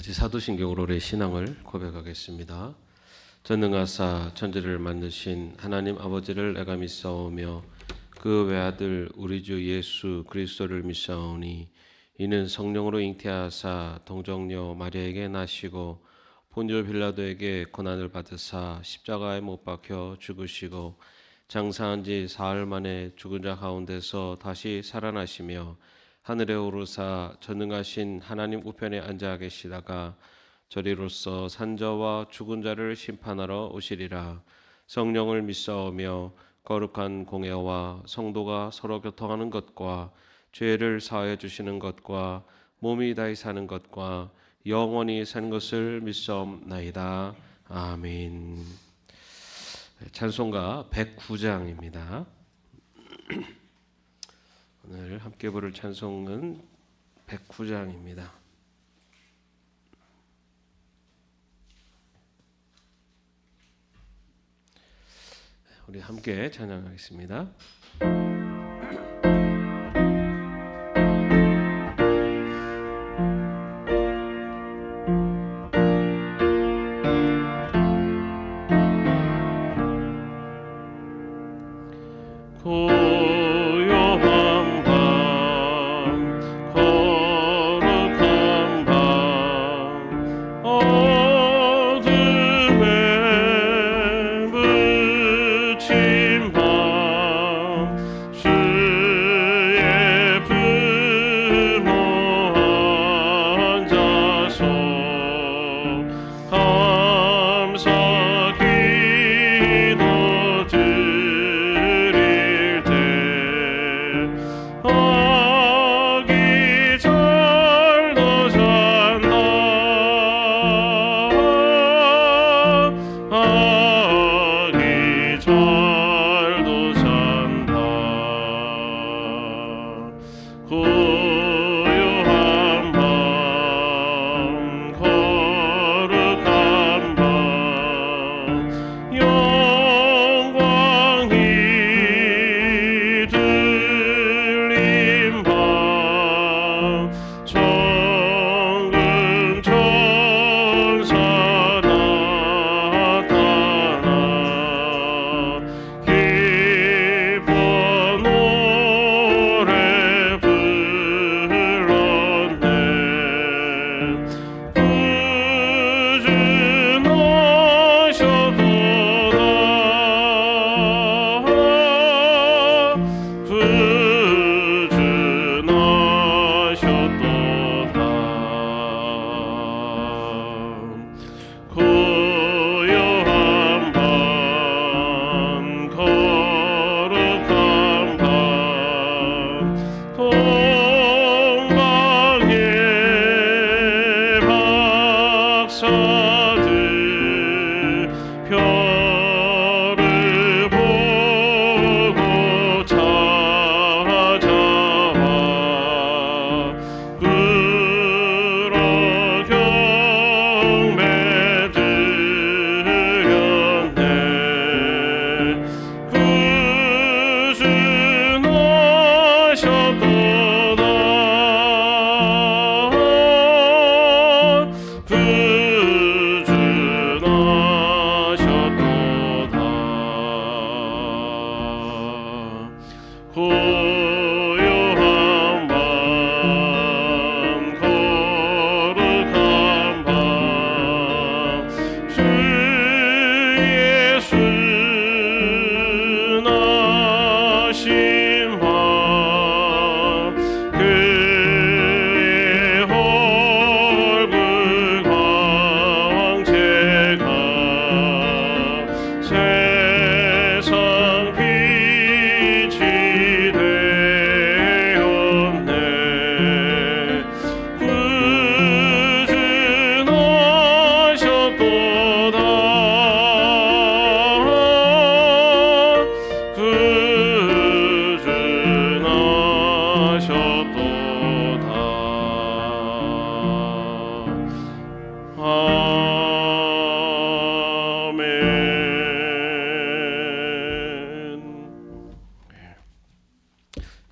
같이 사도신경으로 우리의 신앙을 고백하겠습니다. 전능하사 천지를 만드신 하나님 아버지를 내가 믿사오며 그 외아들 우리 주 예수 그리스도를 믿사오니 이는 성령으로 잉태하사 동정녀 마리아에게 나시고 본조 빌라도에게 고난을 받으사 십자가에 못 박혀 죽으시고 장사한 지 사흘 만에 죽은 자 가운데서 다시 살아나시며 하늘에 오르사 전능하신 하나님 우편에 앉아 계시다가 저리로서 산자와 죽은 자를 심판하러 오시리라. 성령을 믿사오며 거룩한 공예와 성도가 서로 교통하는 것과 죄를 사하여 주시는 것과 몸이 다히 사는 것과 영원히 사는 것을 믿사옵나이다. 아멘. 찬송가 109장입니다. 오늘 함께 부를 찬송은 109장입니다. 우리 함께 찬양하겠습니다.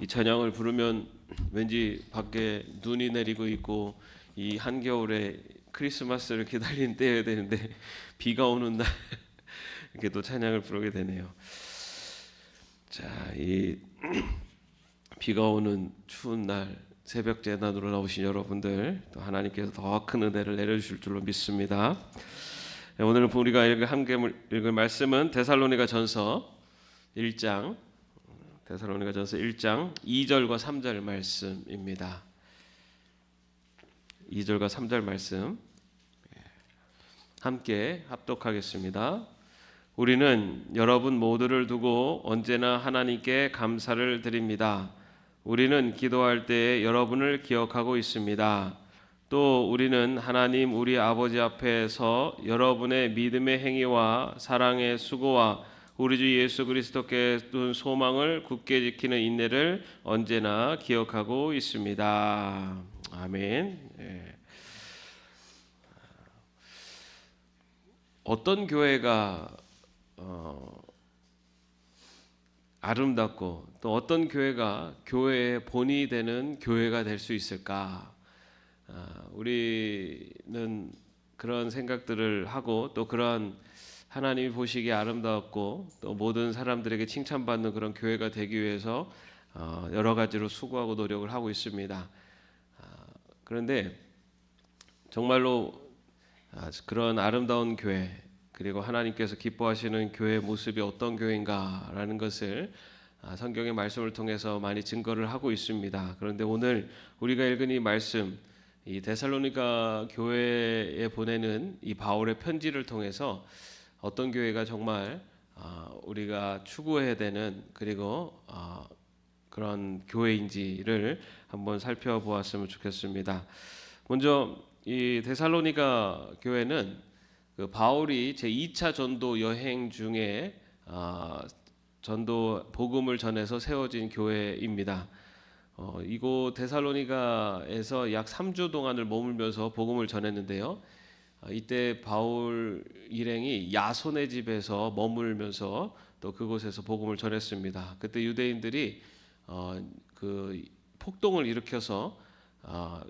이 찬양을 부르면 왠지 밖에 눈이 내리고 있고 이 한겨울에 크리스마스를 기다리는 때여야 되는데 비가 오는 날 이렇게 또 찬양을 부르게 되네요. 자, 이 비가 오는 추운 날 새벽 제단으로 나오신 여러분들, 또 하나님께서 더 큰 은혜를 내려주실 줄로 믿습니다. 오늘 우리가 함께 읽을 말씀은 데살로니가전서 1장 2절과 3절 말씀입니다. 2절과 3절 말씀 함께 합독하겠습니다. 우리는 여러분 모두를 두고 언제나 하나님께 감사를 드립니다. 우리는 기도할 때에 여러분을 기억하고 있습니다. 또 우리는 하나님 우리 아버지 앞에서 여러분의 믿음의 행위와 사랑의 수고와 우리 주 예수 그리스도께 둔 소망을 굳게 지키는 인내를 언제나 기억하고 있습니다. 아멘. 예. 어떤 교회가 아름답고 또 어떤 교회가 교회의 본이 되는 교회가 될 수 있을까? 우리는 그런 생각들을 하고 또 그런 하나님이 보시기에 아름다웠고 또 모든 사람들에게 칭찬받는 그런 교회가 되기 위해서 여러 가지로 수고하고 노력을 하고 있습니다. 그런데 정말로 그런 아름다운 교회 그리고 하나님께서 기뻐하시는 교회의 모습이 어떤 교회인가라는 것을 성경의 말씀을 통해서 많이 증거를 하고 있습니다. 그런데 오늘 우리가 읽은 이 말씀, 이 데살로니가 교회에 보내는 이 바울의 편지를 통해서 어떤 교회가 정말 우리가 추구해야 되는 그리고 그런 교회인지를 한번 살펴보았으면 좋겠습니다. 먼저 이 데살로니가 교회는 그 바울이 제2차 전도 여행 중에 전도 복음을 전해서 세워진 교회입니다. 이곳 데살로니가에서 약 3주 동안을 머물면서 복음을 전했는데요. 이때 바울 일행이 야손의 집에서 머물면서 또 그곳에서 복음을 전했습니다. 그때 유대인들이 그 폭동을 일으켜서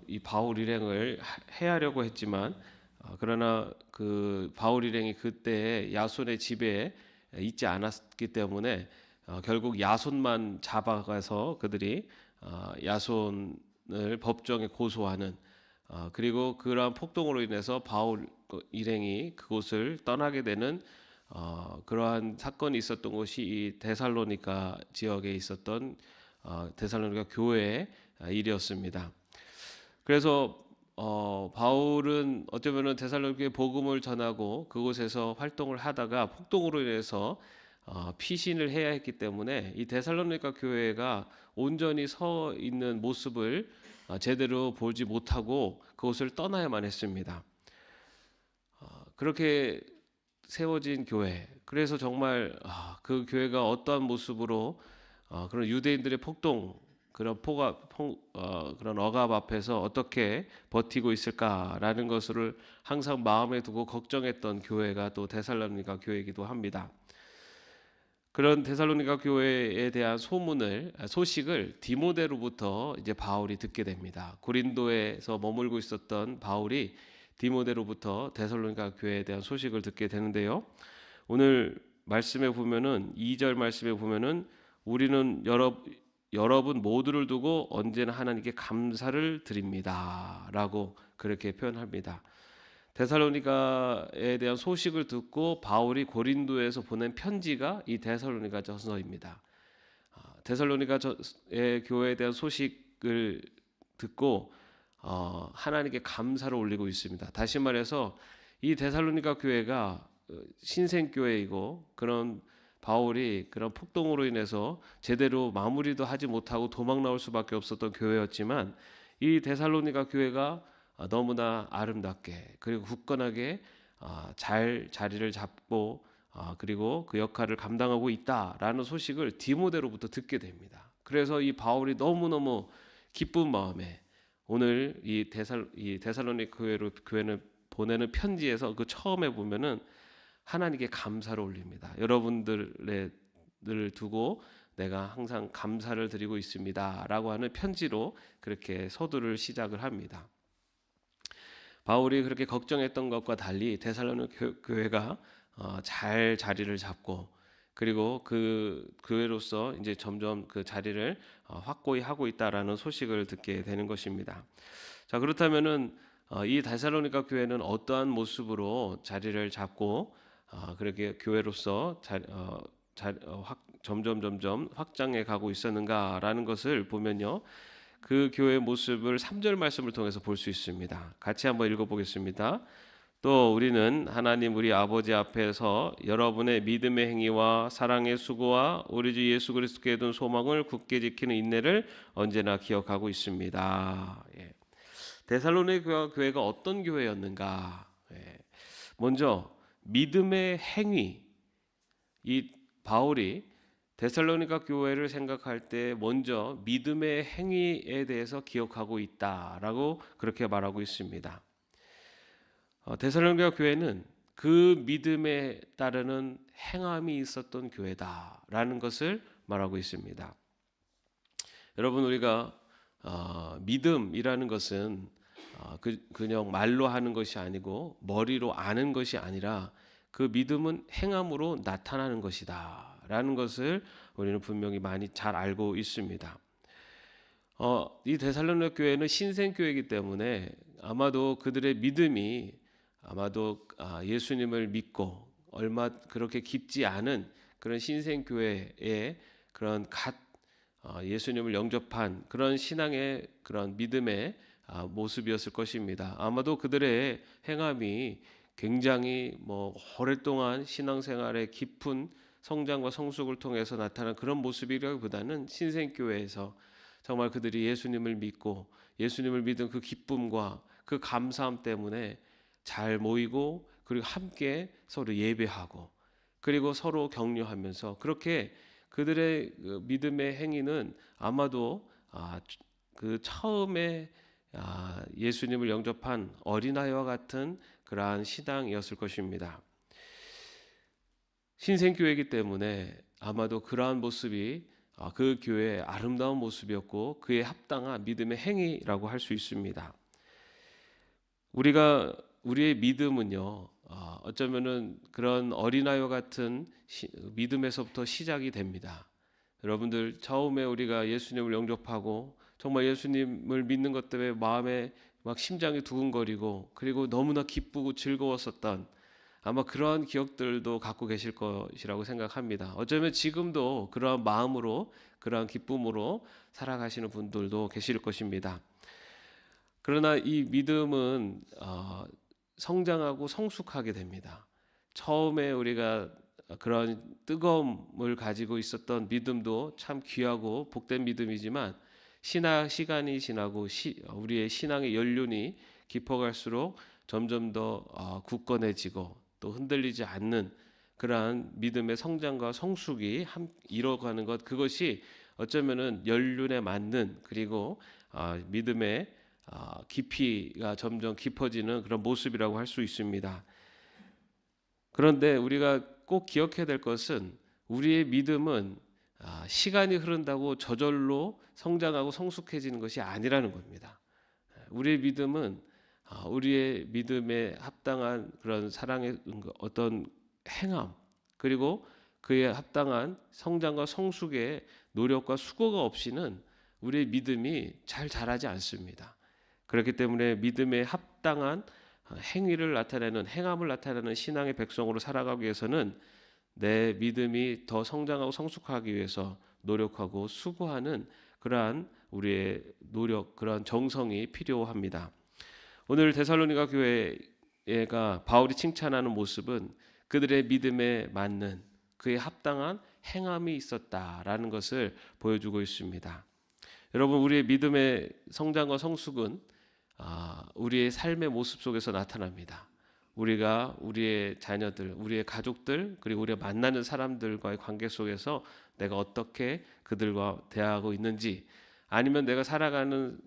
이 바울 일행을 해하려고 했지만 그러나 그 바울 일행이 그때 야손의 집에 있지 않았기 때문에 결국 야손만 잡아가서 그들이 야손을 법정에 고소하는 그리고 그러한 폭동으로 인해서 바울 일행이 그곳을 떠나게 되는 그러한 사건이 있었던 곳이 이 데살로니가 지역에 있었던 데살로니가 교회의 일이었습니다. 그래서 바울은 어쩌면은 데살로니가에 복음을 전하고 그곳에서 활동을 하다가 폭동으로 인해서 피신을 해야 했기 때문에 이 데살로니가 교회가 온전히 서 있는 모습을 제대로 보지 못하고 그곳을 떠나야만 했습니다. 그렇게 세워진 교회, 그래서 정말 그 교회가 어떠한 모습으로 그런 유대인들의 폭동, 그런 그런 억압 앞에서 어떻게 버티고 있을까라는 것을 항상 마음에 두고 걱정했던 교회가 또 데살로니가 교회이기도 합니다. 그런 데살로니가 교회에 대한 소식을 디모데로부터 이제 바울이 듣게 됩니다. 고린도에서 머물고 있었던 바울이 디모데로부터 데살로니가 교회에 대한 소식을 듣게 되는데요. 오늘 말씀에 보면은 2절 말씀에 보면은 우리는 여러분 모두를 두고 언제나 하나님께 감사를 드립니다라고 그렇게 표현합니다. 데살로니가에 대한 소식을 듣고 바울이 고린도에서 보낸 편지가 이 데살로니가전서입니다. 데살로니가의 교회에 대한 소식을 듣고 하나님께 감사를 올리고 있습니다. 다시 말해서 이 데살로니가 교회가 신생교회이고 그런 바울이 그런 폭동으로 인해서 제대로 마무리도 하지 못하고 도망 나올 수밖에 없었던 교회였지만 이 데살로니가 교회가 너무나 아름답게 그리고 굳건하게 잘 자리를 잡고 그리고 그 역할을 감당하고 있다라는 소식을 디모데로부터 듣게 됩니다. 그래서 이 바울이 너무너무 기쁜 마음에 오늘 이 데살로니가 교회는 보내는 편지에서 그 처음에 보면은 하나님께 감사를 올립니다. 여러분들을 두고 내가 항상 감사를 드리고 있습니다 라고 하는 편지로 그렇게 서두를 시작을 합니다. 바울이 그렇게 걱정했던 것과 달리 데살로니가 교회가 잘 자리를 잡고, 그리고 그 교회로서 이제 점점 그 자리를 확고히 하고 있다라는 소식을 듣게 되는 것입니다. 자, 그렇다면은 이 데살로니가 교회는 어떠한 모습으로 자리를 잡고 그렇게 교회로서 점점 확장해 가고 있었는가라는 것을 보면요, 그 교회의 모습을 3절 말씀을 통해서 볼 수 있습니다. 같이 한번 읽어보겠습니다. 또 우리는 하나님 우리 아버지 앞에서 여러분의 믿음의 행위와 사랑의 수고와 우리 주 예수 그리스도께 둔 소망을 굳게 지키는 인내를 언제나 기억하고 있습니다. 예. 데살로니가 교회가 어떤 교회였는가? 예. 먼저 믿음의 행위. 이 바울이 데살로니가 교회를 생각할 때 먼저 믿음의 행위에 대해서 기억하고 있다라고 그렇게 말하고 있습니다. 데살로니가 교회는 그 믿음에 따르는 행함이 있었던 교회다라는 것을 말하고 있습니다. 여러분, 우리가 믿음이라는 것은 그냥 말로 하는 것이 아니고 머리로 아는 것이 아니라 그 믿음은 행함으로 나타나는 것이다라는 것을 우리는 분명히 많이 잘 알고 있습니다. 이 데살로니가 교회는 신생교회이기 때문에 아마도 그들의 믿음이 아마도 예수님을 믿고 얼마 그렇게 깊지 않은 그런 신생교회의 그런 예수님을 영접한 그런 신앙의 그런 믿음의 모습이었을 것입니다. 아마도 그들의 행함이 굉장히 오랫동안 신앙생활의 깊은 성장과 성숙을 통해서 나타난 그런 모습이라기보다는 신생교회에서 정말 그들이 예수님을 믿고 예수님을 믿은 그 기쁨과 그 감사함 때문에 잘 모이고, 그리고 함께 서로 예배하고, 그리고 서로 격려하면서 그렇게 그들의 믿음의 행위는 아마도 그 처음에 예수님을 영접한 어린아이와 같은 그러한 신앙이었을 것입니다. 신생교회이기 때문에 아마도 그러한 모습이 그 교회의 아름다운 모습이었고 그에 합당한 믿음의 행위라고 할 수 있습니다. 우리의 믿음은요, 어쩌면은 그런 어린아이와 같은 믿음에서부터 시작이 됩니다. 여러분들, 처음에 우리가 예수님을 영접하고 정말 예수님을 믿는 것 때문에 마음에 막 심장이 두근거리고, 그리고 너무나 기쁘고 즐거웠었던 아마 그러한 기억들도 갖고 계실 것이라고 생각합니다. 어쩌면 지금도 그러한 마음으로, 그러한 기쁨으로 살아가시는 분들도 계실 것입니다. 그러나 이 믿음은 성장하고 성숙하게 됩니다. 처음에 우리가 그런 뜨거움을 가지고 있었던 믿음도 참 귀하고 복된 믿음이지만 시간이 지나고 우리의 신앙의 연륜이 깊어갈수록 점점 더 굳건해지고 또 흔들리지 않는 그러한 믿음의 성장과 성숙이 이뤄가는 것, 그것이 어쩌면은 연륜에 맞는, 그리고 믿음의 깊이가 점점 깊어지는 그런 모습이라고 할 수 있습니다. 그런데 우리가 꼭 기억해야 될 것은 우리의 믿음은 시간이 흐른다고 저절로 성장하고 성숙해지는 것이 아니라는 겁니다. 우리의 믿음은 우리의 믿음에 합당한 그런 사랑의 어떤 행함, 그리고 그에 합당한 성장과 성숙의 노력과 수고가 없이는 우리의 믿음이 잘 자라지 않습니다. 그렇기 때문에 믿음에 합당한 행위를 나타내는, 행함을 나타내는 신앙의 백성으로 살아가기 위해서는 내 믿음이 더 성장하고 성숙하기 위해서 노력하고 수고하는 그러한 우리의 노력, 그러한 정성이 필요합니다. 오늘 데살로니가 교회가 바울이 칭찬하는 모습은 그들의 믿음에 맞는, 그에 합당한 행함이 있었다라는 것을 보여주고 있습니다. 여러분, 우리의 믿음의 성장과 성숙은 우리의 삶의 모습 속에서 나타납니다. 우리가 우리의 자녀들, 우리의 가족들, 그리고 우리가 만나는 사람들과의 관계 속에서 내가 어떻게 그들과 대화하고 있는지, 아니면 내가 살아가는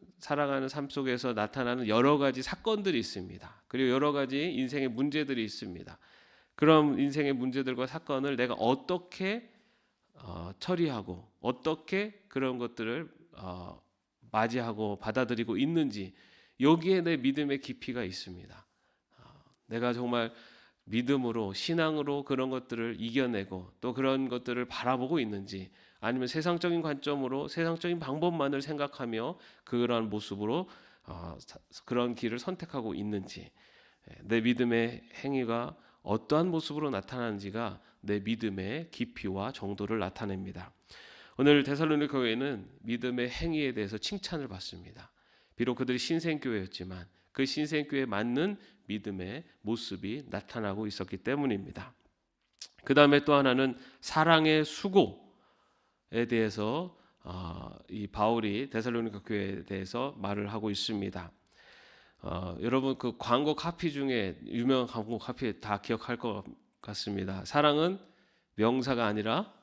삶 속에서 나타나는 여러 가지 사건들이 있습니다. 그리고 여러 가지 인생의 문제들이 있습니다. 그런 인생의 문제들과 사건을 내가 어떻게 처리하고 어떻게 그런 것들을 맞이하고 받아들이고 있는지, 여기에 내 믿음의 깊이가 있습니다. 내가 정말 믿음으로 신앙으로 그런 것들을 이겨내고 또 그런 것들을 바라보고 있는지, 아니면 세상적인 관점으로 세상적인 방법만을 생각하며 그러한 모습으로 그런 길을 선택하고 있는지, 내 믿음의 행위가 어떠한 모습으로 나타나는지가 내 믿음의 깊이와 정도를 나타냅니다. 오늘 데살로니가 교회는 믿음의 행위에 대해서 칭찬을 받습니다. 비록 그들이 신생교회였지만 그 신생교회에 맞는 믿음의 모습이 나타나고 있었기 때문입니다. 그 다음에 또 하나는 사랑의 수고에 대해서 이 바울이 데살로니가 교회에 대해서 말을 하고 있습니다. 여러분 그 광고 카피 중에 유명한 광고 카피 다 기억할 것 같습니다. 사랑은 명사가 아니라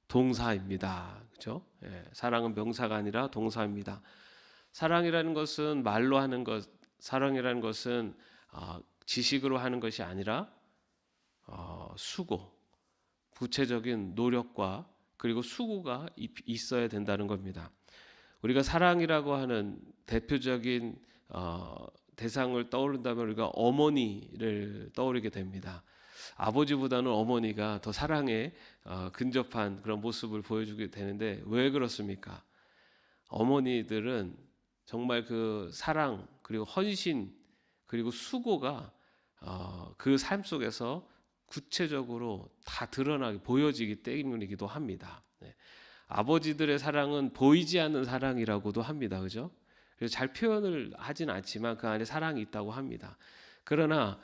동사입니다. 그렇죠? 사랑은 명사가 아니라 동사입니다. 사랑이라는 것은 말로 하는 것, 사랑이라는 것은 지식으로 하는 것이 아니라 수고, 구체적인 노력과 그리고 수고가 있어야 된다는 겁니다. 우리가 사랑이라고 하는 대표적인 대상을 떠오른다면 우리가 어머니를 떠오르게 됩니다. 아버지보다는 어머니가 더 사랑에 근접한 그런 모습을 보여주게 되는데 왜 그렇습니까? 어머니들은 정말 그 사랑 그리고 헌신 그리고 수고가 그 삶 속에서 구체적으로 다 드러나게 보여지기 때문이기도 합니다. 아버지들의 사랑은 보이지 않는 사랑이라고도 합니다. 그죠? 그래서 잘 표현을 하진 않지만 그 안에 사랑이 있다고 합니다. 그러나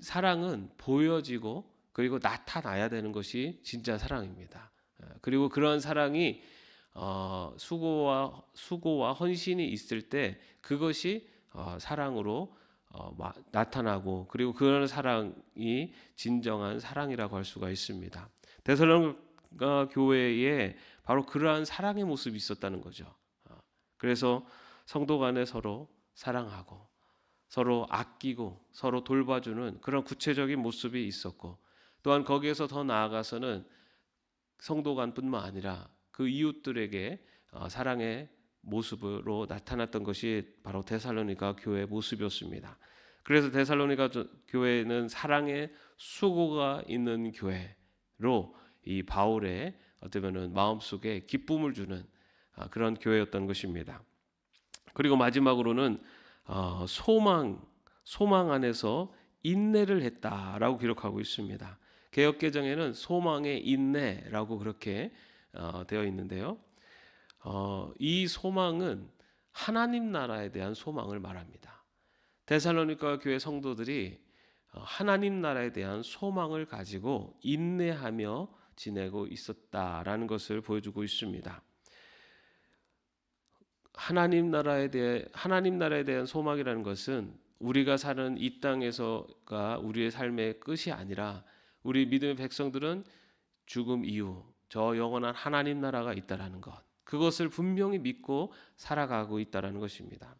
사랑은 보여지고 그리고 나타나야 되는 것이 진짜 사랑입니다. 그리고 그런 사랑이 수고와 헌신이 있을 때 그것이 사랑으로 나타나고, 그리고 그런 사랑이 진정한 사랑이라고 할 수가 있습니다. 데살로니가 교회에 바로 그러한 사랑의 모습이 있었다는 거죠. 그래서 성도 간에 서로 사랑하고 서로 아끼고 서로 돌봐주는 그런 구체적인 모습이 있었고, 또한 거기에서 더 나아가서는 성도 간뿐만 아니라 그 이웃들에게 사랑의 모습으로 나타났던 것이 바로 데살로니가 교회의 모습이었습니다. 그래서 데살로니가 교회는 사랑의 수고가 있는 교회로 이 바울의 어쩌면은 마음속에 기쁨을 주는 그런 교회였던 것입니다. 그리고 마지막으로는 소망 안에서 인내를 했다라고 기록하고 있습니다. 개역개정에는 소망의 인내라고 그렇게 되어 있는데요. 이 소망은 하나님 나라에 대한 소망을 말합니다. 데살로니가 교회 성도들이 하나님 나라에 대한 소망을 가지고 인내하며 지내고 있었다라는 것을 보여주고 있습니다. 하나님 나라에 대한 소망이라는 것은 우리가 사는 이 땅에서가 우리의 삶의 끝이 아니라 우리 믿음의 백성들은 죽음 이후 저 영원한 하나님 나라가 있다라는 것, 그것을 분명히 믿고 살아가고 있다라는 것입니다.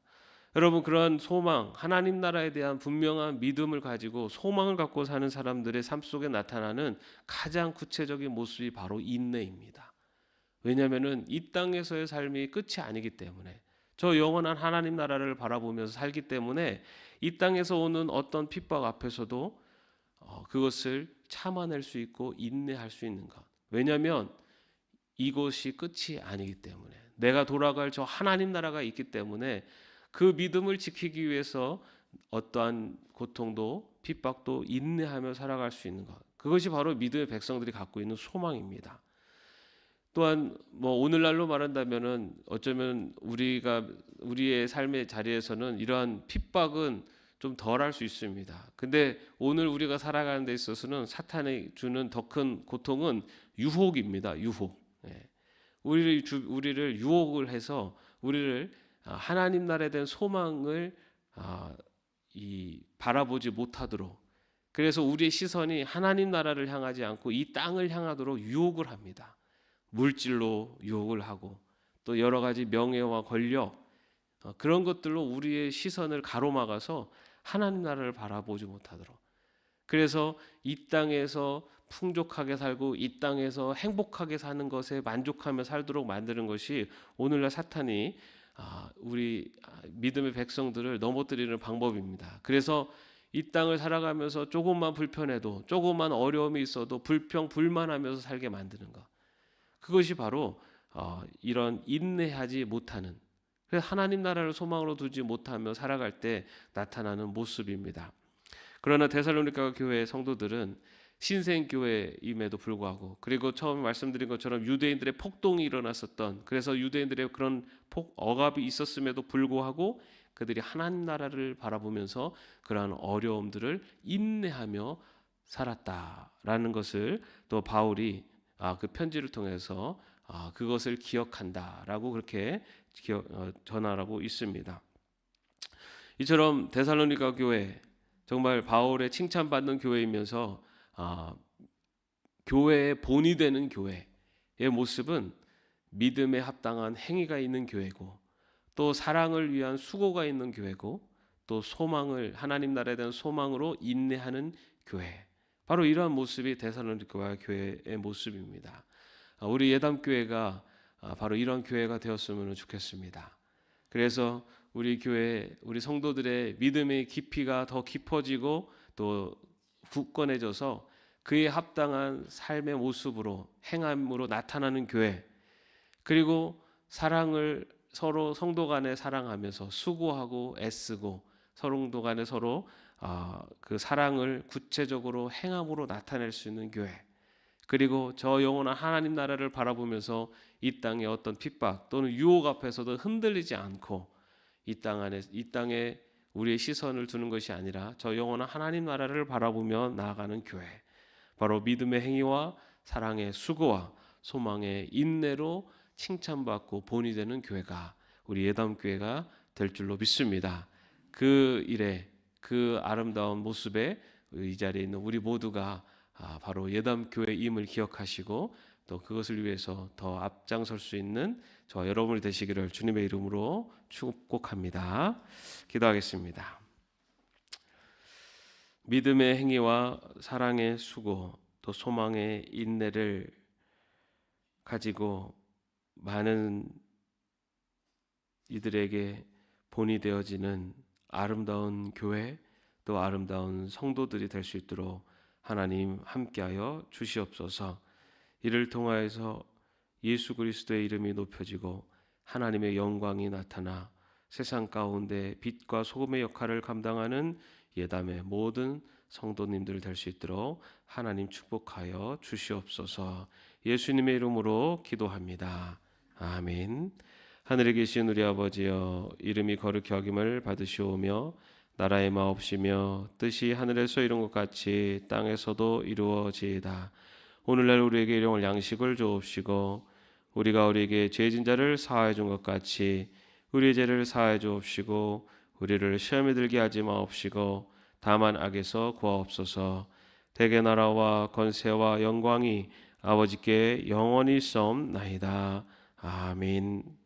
여러분, 그런 소망, 하나님 나라에 대한 분명한 믿음을 가지고 소망을 갖고 사는 사람들의 삶 속에 나타나는 가장 구체적인 모습이 바로 인내입니다. 왜냐하면 이 땅에서의 삶이 끝이 아니기 때문에, 저 영원한 하나님 나라를 바라보면서 살기 때문에 이 땅에서 오는 어떤 핍박 앞에서도 그것을 참아낼 수 있고 인내할 수 있는 것. 왜냐하면 이것이 끝이 아니기 때문에, 내가 돌아갈 저 하나님 나라가 있기 때문에 그 믿음을 지키기 위해서 어떠한 고통도 핍박도 인내하며 살아갈 수 있는 것. 그것이 바로 믿음의 백성들이 갖고 있는 소망입니다. 또한 오늘날로 말한다면은 어쩌면 우리의 삶의 자리에서는 이러한 핍박은 좀 덜할 수 있습니다. 근데 오늘 우리가 살아가는 데 있어서는 사탄이 주는 더 큰 고통은 유혹입니다. 유혹. 우리를 유혹을 해서 우리를 하나님 나라에 대한 소망을 바라보지 못하도록, 그래서 우리의 시선이 하나님 나라를 향하지 않고 이 땅을 향하도록 유혹을 합니다. 물질로 유혹을 하고 또 여러 가지 명예와 권력, 그런 것들로 우리의 시선을 가로막아서 하나님 나라를 바라보지 못하도록, 그래서 이 땅에서 풍족하게 살고 이 땅에서 행복하게 사는 것에 만족하며 살도록 만드는 것이 오늘날 사탄이 우리 믿음의 백성들을 넘어뜨리는 방법입니다. 그래서 이 땅을 살아가면서 조금만 불편해도, 조금만 어려움이 있어도 불평 불만하면서 살게 만드는 것. 그것이 바로 이런 인내하지 못하는, 그래서 하나님 나라를 소망으로 두지 못하며 살아갈 때 나타나는 모습입니다. 그러나 데살로니가 교회의 성도들은 신생교회임에도 불구하고, 그리고 처음 말씀드린 것처럼 유대인들의 폭동이 일어났었던, 그래서 유대인들의 그런 억압이 있었음에도 불구하고 그들이 하나님 나라를 바라보면서 그러한 어려움들을 인내하며 살았다라는 것을 또 바울이 그 편지를 통해서 그것을 기억한다라고 그렇게 전하라고 있습니다. 이처럼 데살로니가 교회, 정말 바울의 칭찬받는 교회이면서 교회의 본이 되는 교회의 모습은 믿음에 합당한 행위가 있는 교회고, 또 사랑을 위한 수고가 있는 교회고, 또 소망을, 하나님 나라에 대한 소망으로 인내하는 교회, 바로 이러한 모습이 데살로니가 교회의 모습입니다. 우리 예담교회가 바로 이런 교회가 되었으면 좋겠습니다. 그래서 우리 교회, 우리 성도들의 믿음의 깊이가 더 깊어지고 또 굳건해져서 그에 합당한 삶의 모습으로, 행함으로 나타나는 교회, 그리고 사랑을 서로 성도 간에 사랑하면서 수고하고 애쓰고 성도 간에 서로 그 사랑을 구체적으로 행함으로 나타낼 수 있는 교회, 그리고 저 영원한 하나님 나라를 바라보면서 이 땅의 어떤 핍박 또는 유혹 앞에서도 흔들리지 않고 이 땅에 우리의 시선을 두는 것이 아니라 저 영원한 하나님 나라를 바라보며 나아가는 교회, 바로 믿음의 행위와 사랑의 수고와 소망의 인내로 칭찬받고 본이 되는 교회가 우리 예담교회가 될 줄로 믿습니다. 그 일에, 그 아름다운 모습에 이 자리에 있는 우리 모두가 바로 예담교회임을 기억하시고 또 그것을 위해서 더 앞장설 수 있는 저와 여러분이 되시기를 주님의 이름으로 축복합니다. 기도하겠습니다. 믿음의 행위와 사랑의 수고, 또 소망의 인내를 가지고 많은 이들에게 본이 되어지는 아름다운 교회, 또 아름다운 성도들이 될 수 있도록 하나님 함께하여 주시옵소서. 이를 통하여서 예수 그리스도의 이름이 높여지고 하나님의 영광이 나타나 세상 가운데 빛과 소금의 역할을 감당하는 예담의 모든 성도님들 될 수 있도록 하나님 축복하여 주시옵소서. 예수님의 이름으로 기도합니다. 아멘. 하늘에 계신 우리 아버지여, 이름이 거룩히 여김을 받으시오며 나라의 마옵시며 뜻이 하늘에서 이룬 것 같이 땅에서도 이루어지이다. 오늘날 우리에게 일용할 양식을 주옵시고 우리가 우리에게 죄진 자를 사하여 준 것 같이 우리의 죄를 사하여 주옵시고 우리를 시험에 들게 하지 마옵시고 다만 악에서 구하옵소서. 대개 나라와 권세와 영광이 아버지께 영원히 있사옵나이다. 아멘.